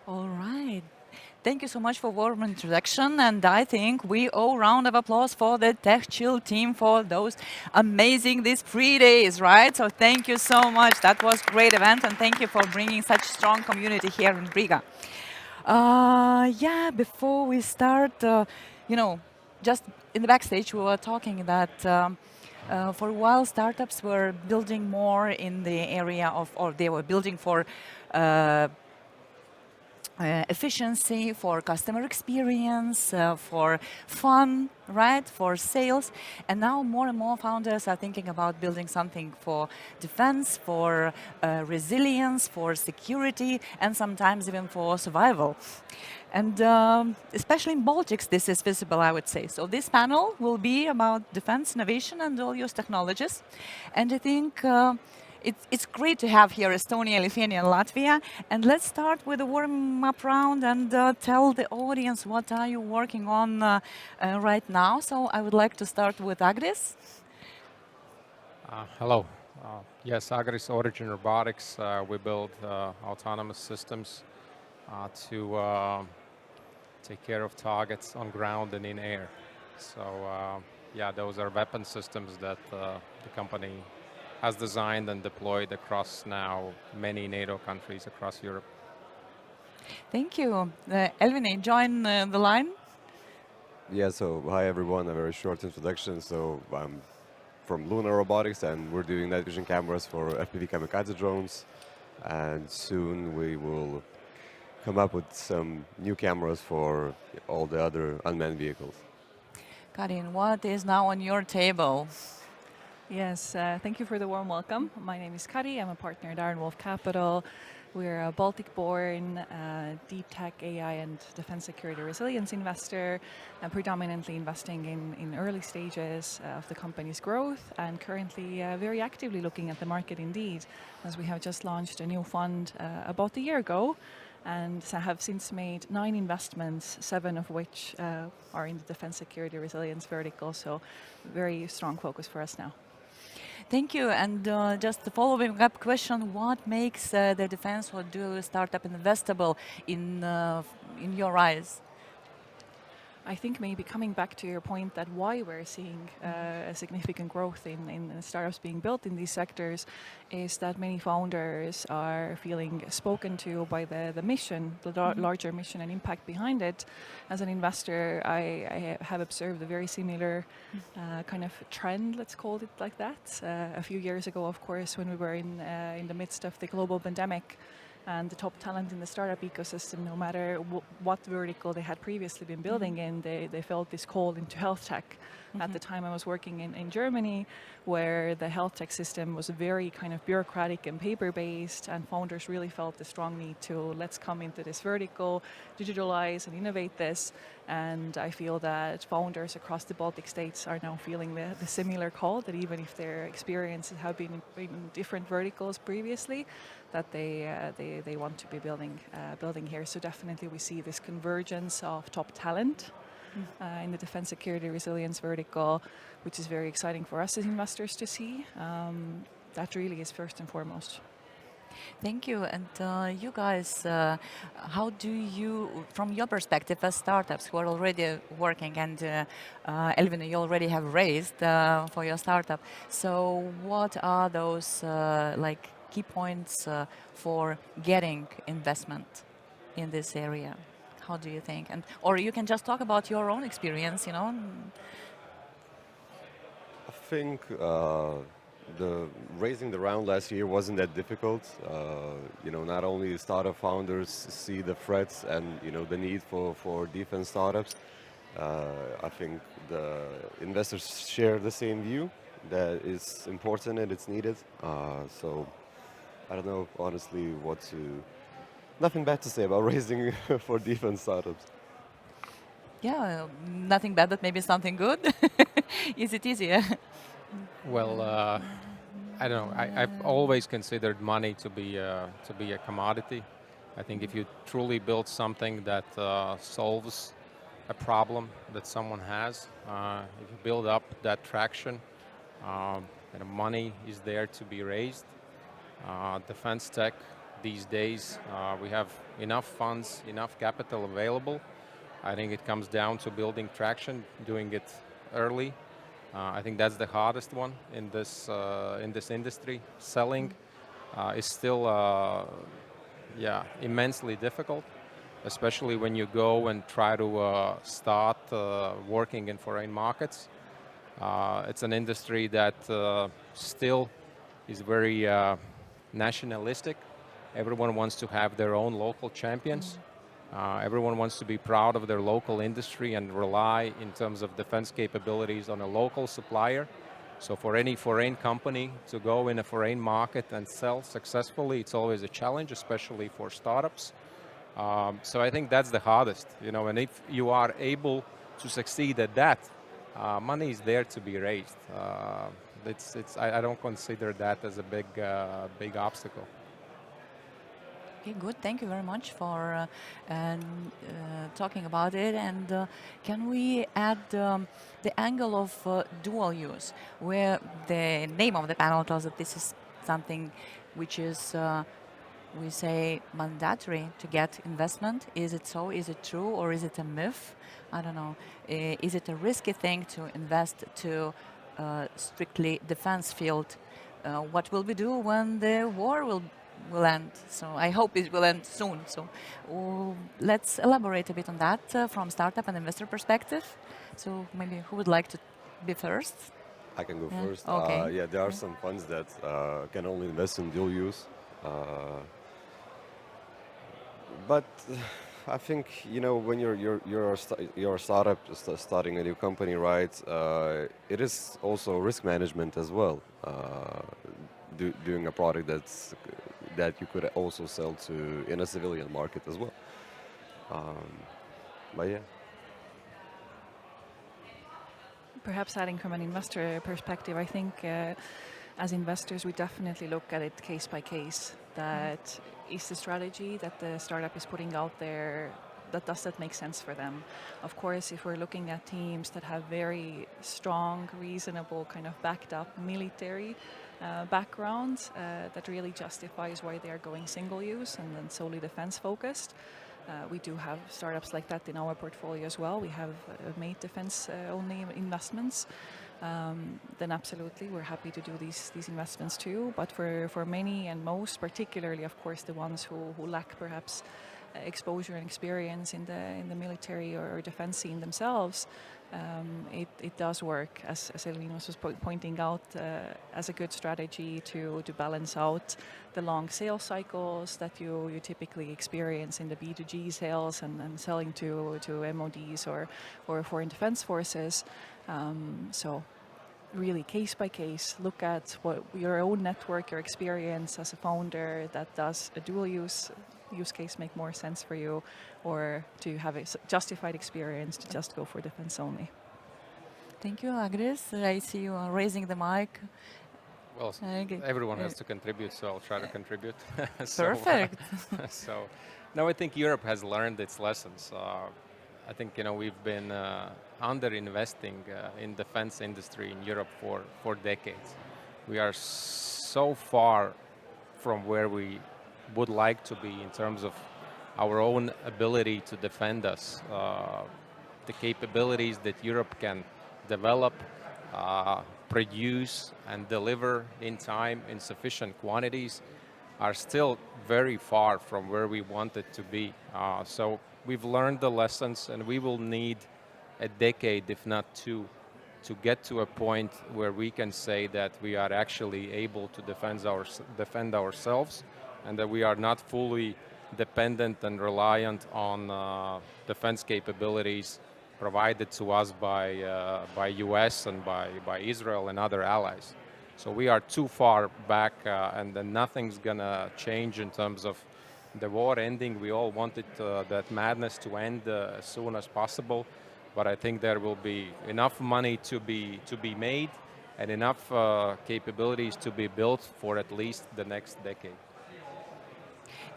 All right. Thank you so much for warm introduction, and I think we owe round of applause for the TechChill team for those amazing these 3 days, right? So thank you so much. That was great event, and thank you for bringing such strong community here in Riga. Yeah, before we start, you know, just in the backstage, we were talking that for a while startups were building more in the area of, or they were building for uh, efficiency, for customer experience, for fun, right, for sales. And now more and more founders are thinking about building something for defense, for resilience, for security, and sometimes even for survival. And especially in Baltics, this is visible, I would say. So this panel will be about defense innovation and dual use technologies. And I think it's great to have here Estonia, Lithuania, and Latvia. And let's start with a warm-up round and tell the audience what are you working on right now. So I would like to start with Agris. Hello. Yes, Agris Origin Robotics. We build autonomous systems to take care of targets on ground and in air. So yeah, those are weapon systems that the company has designed and deployed across now many NATO countries across Europe. Thank you. Elvin, join the line. Yeah, so hi everyone, a very short introduction. So I'm from Lunar Robotics and we're doing night vision cameras for FPV kamikaze drones. And soon we will come up with some new cameras for all the other unmanned vehicles. Karin, what is now on your table? Yes, thank you for the warm welcome. My name is Kadi. I'm a partner at Iron Wolf Capital. We're a Baltic-born deep tech AI and defense security resilience investor, predominantly investing in early stages of the company's growth and currently very actively looking at the market indeed, as we have just launched a new fund about a year ago and have since made 9 investments, 7 of which are in the defense security resilience vertical. So very strong focus for us now. Thank you. And just the following up question: what makes the defense or dual startup investable in your eyes? I think maybe coming back to your point that why we're seeing a significant growth in startups being built in these sectors is that many founders are feeling spoken to by the mission, the larger mission and impact behind it. As an investor, I have observed a very similar kind of trend, let's call it like that. A few years ago, of course, when we were in the midst of the global pandemic, and the top talent in the startup ecosystem, no matter what vertical they had previously been building in, they felt this call into health tech. At the time I was working in Germany, where the health tech system was very kind of bureaucratic and paper-based, and founders really felt the strong need to let's come into this vertical, digitalize and innovate this. And I feel that founders across the Baltic states are now feeling the similar call, that even if their experiences have been in different verticals previously, that they want to be building here. So definitely we see this convergence of top talent in the defense security resilience vertical, which is very exciting for us as investors to see. That really is first and foremost. Thank you. And you guys, how do you, from your perspective as startups who are already working, and Elvin, you already have raised for your startup. So what are those like key points for getting investment in this area? How do you think? And or you can just talk about your own experience, you know. I think the raising the round last year wasn't that difficult. Not only startup founders see the threats and the need for defense startups. I think the investors share the same view that it's important and it's needed. So I don't know honestly what to. Nothing bad to say about raising for defense startups. Yeah, nothing bad, but maybe something good. Is it easier? Well, I don't know. I've always considered money to be a commodity. I think if you truly build something that solves a problem that someone has, if you build up that traction, money is there to be raised. Defense tech these days. We have enough funds, enough capital available. I think it comes down to building traction, doing it early. I think that's the hardest one in this industry. Selling is still immensely difficult, especially when you go and try to start working in foreign markets. It's an industry that still is very nationalistic. Everyone wants to have their own local champions. Everyone wants to be proud of their local industry and rely in terms of defense capabilities on a local supplier. So for any foreign company to go in a foreign market and sell successfully, it's always a challenge, especially for startups. So I think that's the hardest, and if you are able to succeed at that, money is there to be raised. I don't consider that as a big obstacle. Okay, good. Thank you very much for talking about it. And can we add the angle of dual use, where the name of the panel tells that this is something which is, we say, mandatory to get investment? Is it so? Is it true? Or is it a myth? I don't know. Is it a risky thing to invest to strictly defense field? What will we do when the war will end? So I hope it will end soon. So let's elaborate a bit on that from startup and investor perspective. So maybe who would like to be first? I can go first. Okay. There are some funds that can only invest in dual use. But I think when you're a startup starting a new company, right? It is also risk management as well. Doing a product that you could also sell to in a civilian market as well. But yeah. Perhaps adding from an investor perspective, I think as investors we definitely look at it case by case. That is the strategy that the startup is putting out there, does that make sense for them? Of course, if we're looking at teams that have very strong, reasonable, kind of backed up military backgrounds, that really justifies why they are going single use and then solely defense focused. We do have startups like that in our portfolio as well. We have made defense only investments. Then absolutely we're happy to do these investments too. But for many and most, particularly of course the ones who lack perhaps exposure and experience in the military or defense scene themselves, it does work, as Linus was pointing out, as a good strategy to balance out the long sales cycles that you typically experience in the B2G sales and selling to MODs or foreign defense forces. So really case by case, look at what your own network, your experience as a founder that does a dual use case make more sense for you, or to have a justified experience to just go for defense only. Thank you, Agris. I see you are raising the mic. Well, everyone has to contribute, so I'll try to contribute. Perfect. No, I think Europe has learned its lessons. I think we've been under-investing in defense industry in Europe for decades. We are so far from where we would like to be in terms of our own ability to defend us. The capabilities that Europe can develop, produce and deliver in time in sufficient quantities are still very far from where we want it to be. So we've learned the lessons, and we will need a decade, if not two, to get to a point where we can say that we are actually able to defend ourselves, and that we are not fully dependent and reliant on defense capabilities provided to us by US and by Israel and other allies. So we are too far back, and then nothing's gonna change in terms of the war ending. We all wanted that madness to end as soon as possible, but I think there will be enough money to be made and enough capabilities to be built for at least the next decade.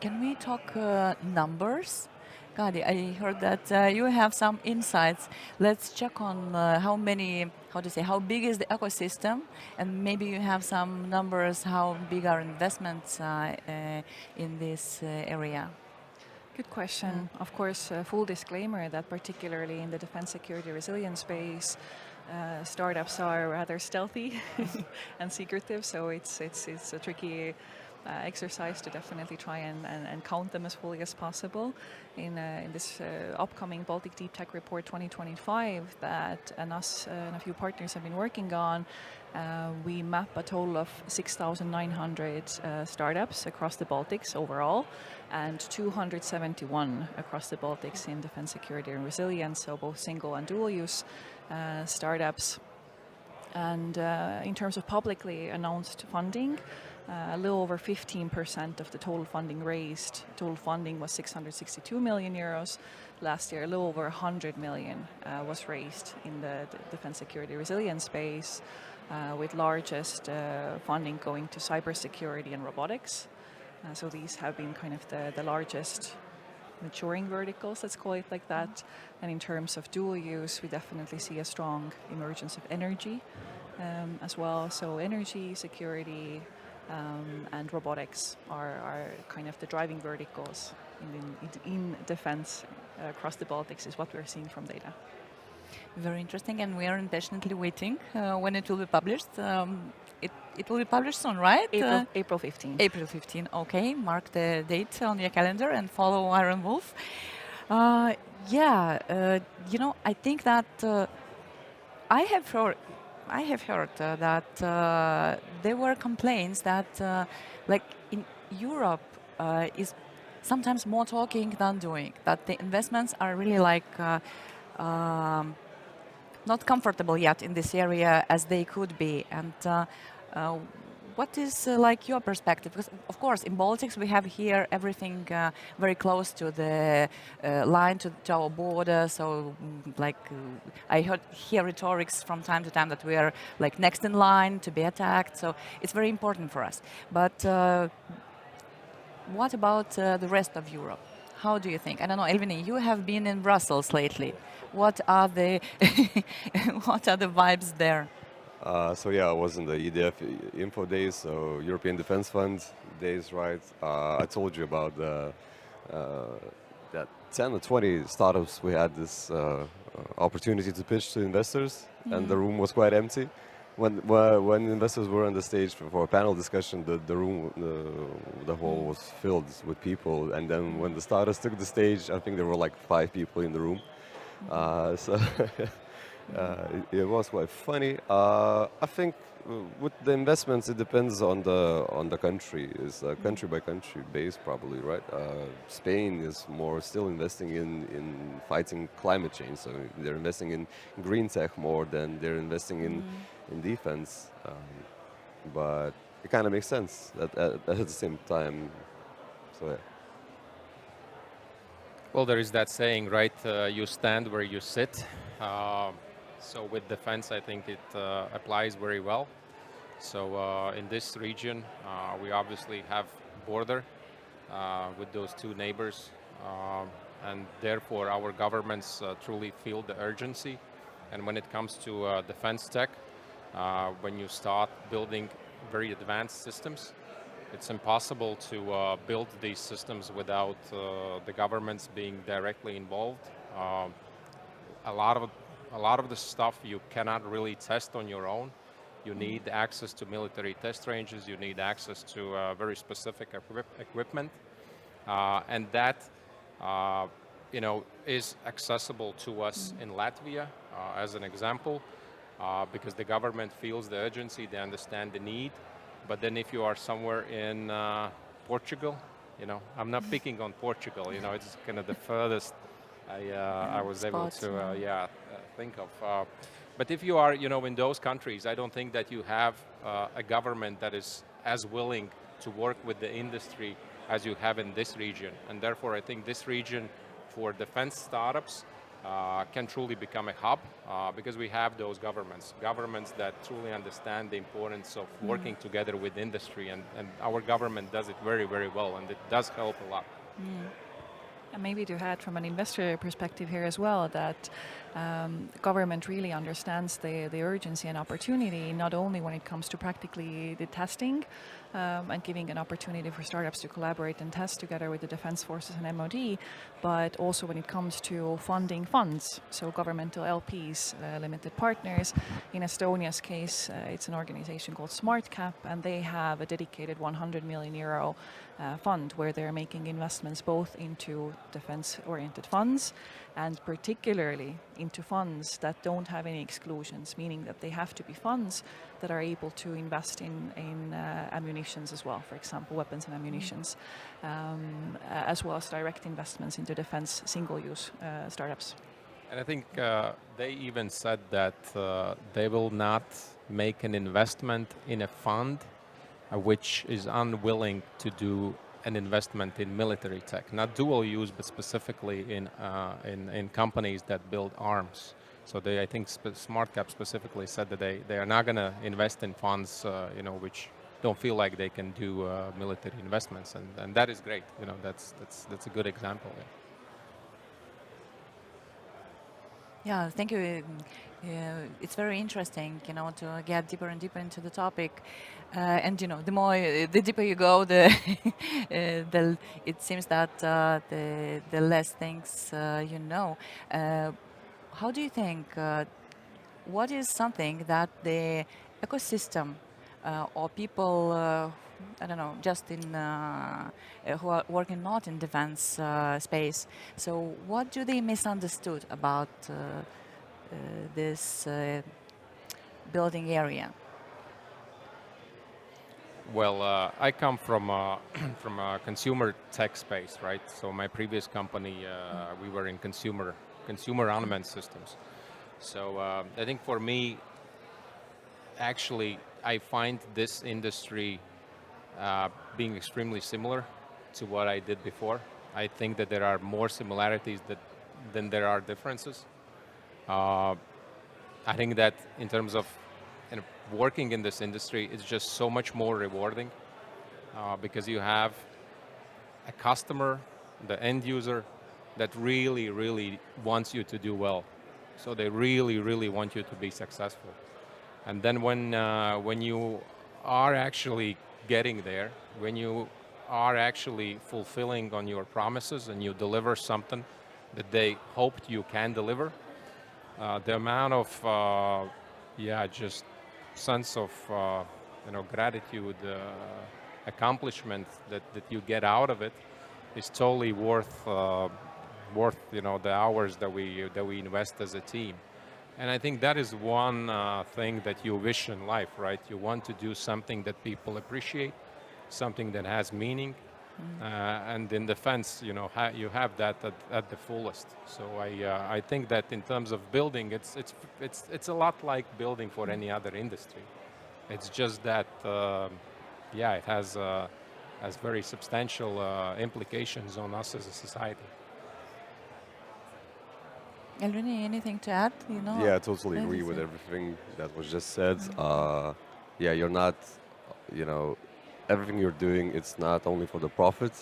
Can we talk numbers? Kadi, I heard that you have some insights. Let's check on how many, how to say, how big is the ecosystem, and maybe you have some numbers. How big are investments in this area? Good question. Of course, full disclaimer that particularly in the defense, security, resilience space, startups are rather stealthy and secretive, so it's a tricky exercise to definitely try and count them as fully as possible. In this upcoming Baltic Deep Tech Report 2025 that us and a few partners have been working on, we map a total of 6,900 startups across the Baltics overall, and 271 across the Baltics in defense, security, and resilience, so both single and dual use startups. And in terms of publicly announced funding, a little over 15% of the total funding raised. Total funding was 662 million euros. Last year, a little over 100 million was raised in the defense, security, resilience space, with largest funding going to cybersecurity and robotics. So these have been kind of the largest maturing verticals, let's call it like that. And in terms of dual use, we definitely see a strong emergence of energy as well. So energy, security, and robotics are kind of the driving verticals in defense across the Baltics, is what we're seeing from data. Very interesting, and we are impatiently waiting when it will be published. It will be published soon, right? April 15. April 15, okay. Mark the date on your calendar and follow Iron Wolf. I think that I have heard that there were complaints that like in Europe is sometimes more talking than doing, that the investments are really like not comfortable yet in this area as they could be. And what is like your perspective? Because of course in Baltics we have here everything very close to the line to our border. So I hear rhetorics from time to time that we are like next in line to be attacked. So it's very important for us. But what about the rest of Europe? How do you think? I don't know, Elvini, you have been in Brussels lately. What are the what are the vibes there? I was in the EDF Info Days, so European Defense Fund days, right? I told you about that 10 or 20 startups we had this opportunity to pitch to investors, and the room was quite empty. When investors were on the stage for a panel discussion, the room, the hall was filled with people, and then when the starters took the stage, I think there were like 5 people in the room. It was quite funny. I think with the investments, it depends on the country. It's country by country based, probably, right? Spain is more still investing in fighting climate change, so they're investing in green tech more than they're investing in defense. But it kind of makes sense at the same time. So yeah. Well, there is that saying, right? You stand where you sit. So with defense, I think it applies very well. So in this region, we obviously have border with those 2 neighbors, and therefore our governments truly feel the urgency. And when it comes to defense tech, when you start building very advanced systems, it's impossible to build these systems without the governments being directly involved. A lot of the stuff you cannot really test on your own. You need access to military test ranges. You need access to very specific equipment, and that is accessible to us in Latvia, as an example, because the government feels the urgency. They understand the need. But then if you are somewhere in Portugal, I'm not picking on Portugal. It's kind of the furthest I was able to think of. But if you are, in those countries, I don't think that you have a government that is as willing to work with the industry as you have in this region. And therefore, I think this region for defense startups can truly become a hub because we have those governments that truly understand the importance of working together with industry, and our government does it very, very well, and it does help a lot. And maybe to add from an investor perspective here as well, that the government really understands the urgency and opportunity, not only when it comes to practically the testing and giving an opportunity for startups to collaborate and test together with the defense forces and MOD, but also when it comes to funding funds, so governmental LPs, limited partners. In Estonia's case, it's an organization called SmartCap, and they have a dedicated 100 million euro fund where they're making investments both into defense-oriented funds and particularly into funds that don't have any exclusions, meaning that they have to be funds that are able to invest in ammunitions as well, for example, weapons and ammunitions, as well as direct investments into defense single-use startups. And I think they even said that they will not make an investment in a fund which is unwilling to do an investment in military tech, not dual use, but specifically in companies that build arms. So I think SmartCap specifically said that they are not going to invest in funds, which don't feel like they can do military investments, and that is great. That's a good example. Yeah, thank you. It's very interesting, to get deeper and deeper into the topic. And the deeper you go, it seems that the less things you know. How do you think? What is something that the ecosystem or people, I don't know, just in who are working not in defense space? So, what do they misunderstood about this building area? Well, I come from from a consumer tech space, right? So my previous company, we were in consumer armament systems. So I think for me, actually, I find this industry being extremely similar to what I did before. I think that there are more similarities than there are differences. I think that in terms of working in this industry, it's just so much more rewarding because you have a customer, the end user, that really, really wants you to do well. So they really, really want you to be successful. And then when you are actually getting there, when you are actually fulfilling on your promises and you deliver something that they hoped you can deliver, the amount of just sense of gratitude, accomplishment that you get out of it is totally worth the hours that we invest as a team. And I think that is one thing that you wish in life, right? You want to do something that people appreciate, something that has meaning. And in defense, you have that at the fullest. So I think that in terms of building, it's a lot like building for any other industry. It's just that it has very substantial implications on us as a society. Elvini, anything to add? Yeah, I totally agree with everything that was just said. You're not, everything you're doing, it's not only for the profit,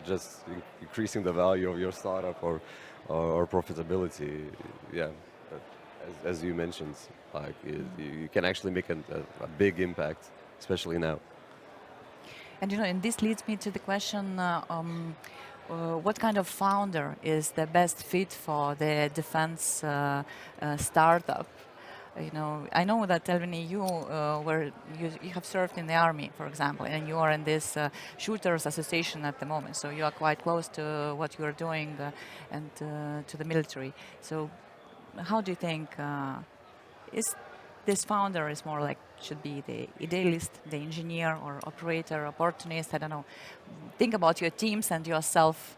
just increasing the value of your startup or profitability. Yeah, as you mentioned, like you can actually make a big impact, especially now. And and this leads me to the question: what kind of founder is the best fit for the defense startup? I know that Elvini, you have served in the army, for example, and you are in this shooters association at the moment. So you are quite close to what you are doing and to the military. So how do you think is this founder is more like should be the idealist, the engineer or operator, opportunist? I don't know. Think about your teams and yourself.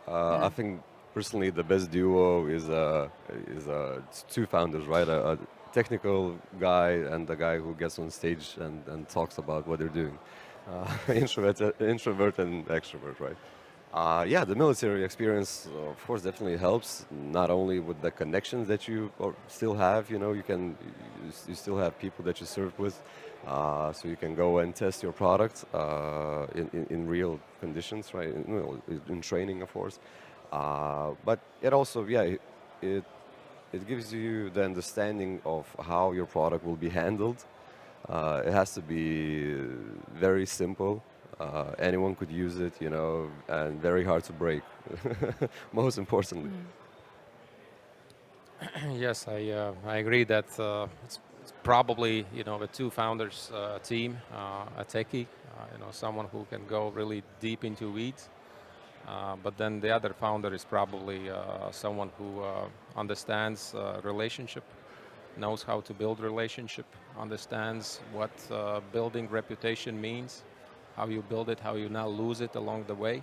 I think personally the best duo is two founders, right? A technical guy and the guy who gets on stage and talks about what they're doing. Introvert and extrovert, right? Yeah, the military experience, of course, definitely helps. Not only with the connections that you still have, you still have people that you serve with, so you can go and test your product in real conditions, right? In training, of course. But it also, yeah, it it gives you the understanding of how your product will be handled. It has to be very simple. Anyone could use it, and very hard to break. Most importantly. Yes, I agree that it's probably the two founders team, a techie, someone who can go really deep into weeds. But then the other founder is probably someone who understands relationship, knows how to build relationship, understands what building reputation means, how you build it, how you not lose it along the way.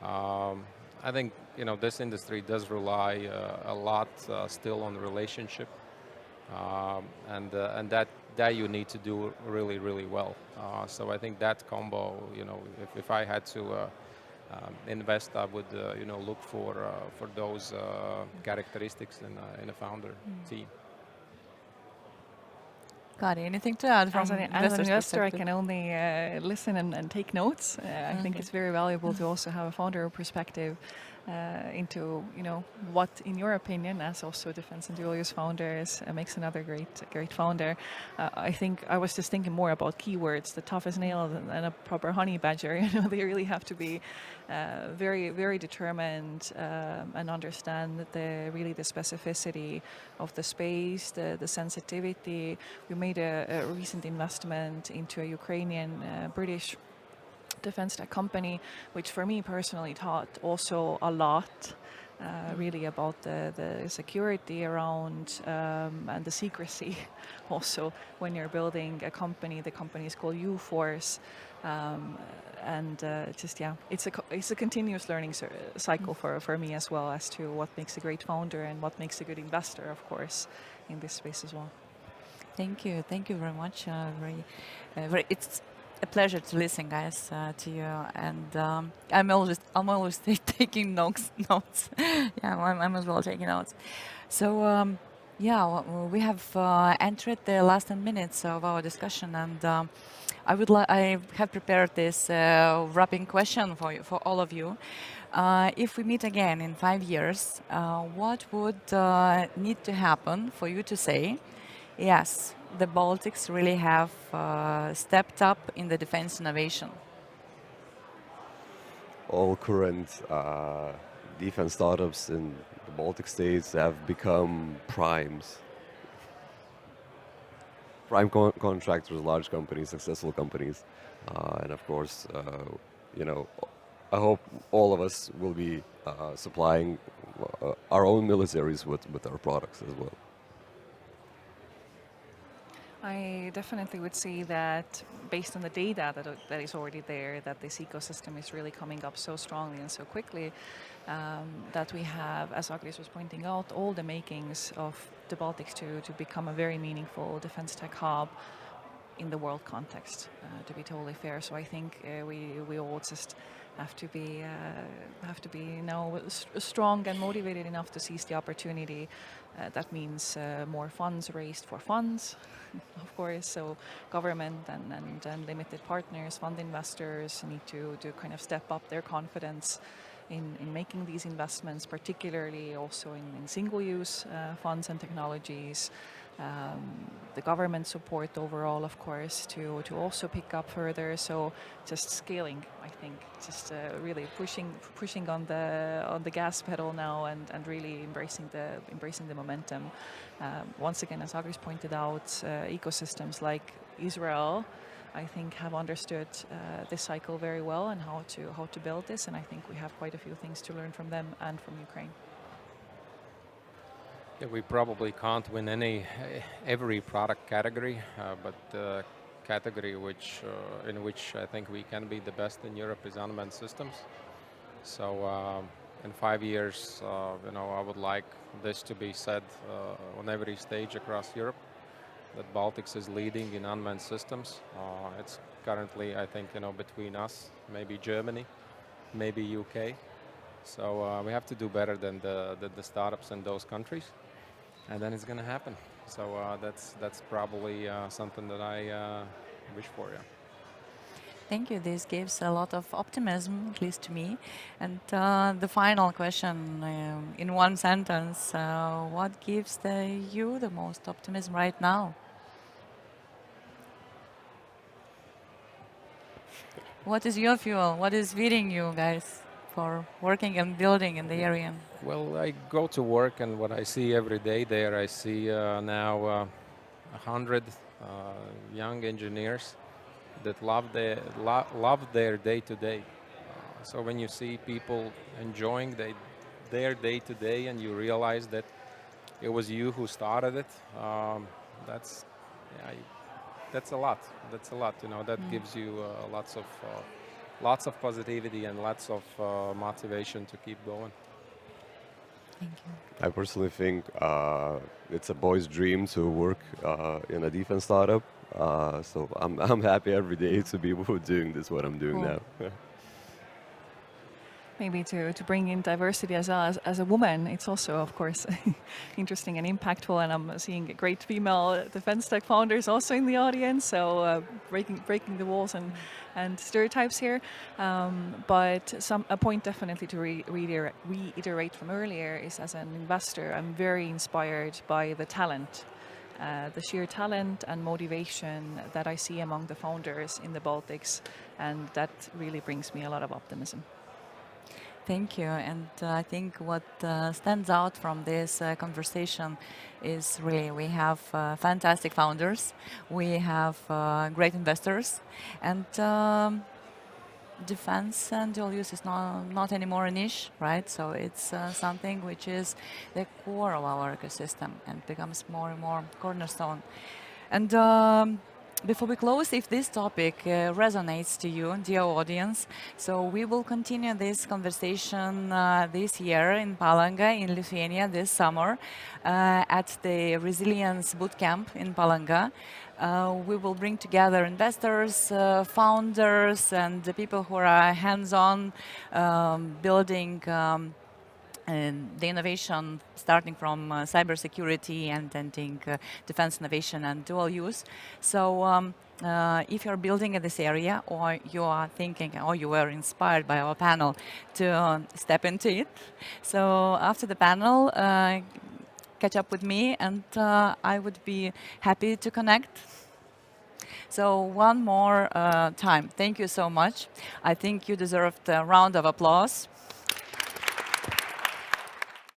Um, I think this industry does rely a lot still on relationship, and that you need to do really really well. So I think that combo, if I had to invest, I would look for those characteristics in a founder team. Kadi, anything to add from As an investor's investor, I perspective? can only listen and take notes. I think Okay. it's very valuable to also have a founder perspective into what, in your opinion, as also defense and dual use founders, makes another great founder. I think I was just thinking more about keywords, the toughest nail and a proper honey badger. They really have to be very very determined and understand the specificity of the space, the sensitivity. We made a recent investment into a Ukrainian British defense tech company, which for me personally taught also a lot. Really about the security around and the secrecy also when you're building a company. The company is called U-Force, and it's a continuous learning cycle for me as well as to what makes a great founder and what makes a good investor, of course, in this space as well. Thank you very much. It's a pleasure to listen, guys, to you. And I'm always taking notes. Yeah, I'm as well taking notes. So we have entered the last 10 minutes of our discussion, and I have prepared this wrapping question for all of you. If we meet again in 5 years, what would need to happen for you to say, yes, the Baltics really have stepped up in the defense innovation? All current defense startups in the Baltic states have become primes. Contractors, large companies, successful companies. And of course, I hope all of us will be supplying our own militaries with our products as well. I definitely would say that based on the data that is already there, that this ecosystem is really coming up so strongly and so quickly, that we have, as Agris was pointing out, all the makings of the Baltics to become a very meaningful defense tech hub in the world context, to be totally fair. So I think we all just have to be strong and motivated enough to seize the opportunity. That means more funds raised for funds, of course. So government and limited partners, fund investors need to kind of step up their confidence in making these investments, particularly also in single-use funds and technologies. The government support overall, of course, to also pick up further. So just scaling, I think, just really pushing on the gas pedal now and really embracing the momentum. Once again, as Agris pointed out, ecosystems like Israel, I think, have understood this cycle very well and how to build this. And I think we have quite a few things to learn from them and from Ukraine. Yeah, we probably can't win every product category, but the category in which I think we can be the best in Europe is unmanned systems. So in 5 years, I would like this to be said on every stage across Europe, that Baltics is leading in unmanned systems. It's currently, I think, between us, maybe Germany, maybe UK. So we have to do better than the startups in those countries, and then it's going to happen. So that's probably something that I wish for. Yeah. Thank you. This gives a lot of optimism, at least to me. And the final question, in one sentence, what gives you the most optimism right now? What is your fuel? What is feeding you guys for working and building in the area? Well, I go to work, and what I see every day there, I see now 100 young engineers that love their day to day. So when you see people enjoying their day to day, and you realize that it was you who started it, that's yeah, that's a lot. That's a lot. You know, that gives you lots of positivity and lots of motivation to keep going. Thank you. I personally think it's a boy's dream to work in a defense startup. So I'm happy every day to be doing this, what I'm doing Cool. now. Maybe to bring in diversity as well as a woman, it's also, of course, interesting and impactful. And I'm seeing great female defense tech founders also in the audience, so breaking the walls and stereotypes here. But a point definitely to reiterate from earlier is, as an investor, I'm very inspired by the talent. The sheer talent and motivation that I see among the founders in the Baltics, and that really brings me a lot of optimism. Thank you. And I think what stands out from this conversation is really we have fantastic founders, we have great investors, and defense and dual use is not anymore a niche, right? So it's something which is the core of our ecosystem and becomes more and more cornerstone. And before we close, if this topic resonates to you, dear audience, so we will continue this conversation this year in Palanga, in Lithuania, this summer, at the Resilience Bootcamp in Palanga. We will bring together investors, founders, and the people who are hands-on building and the innovation starting from cybersecurity and ending defense innovation and dual use. So if you're building in this area, or you are thinking, or you were inspired by our panel to step into it, so after the panel, catch up with me, and I would be happy to connect. So one more time, thank you so much. I think you deserved a round of applause.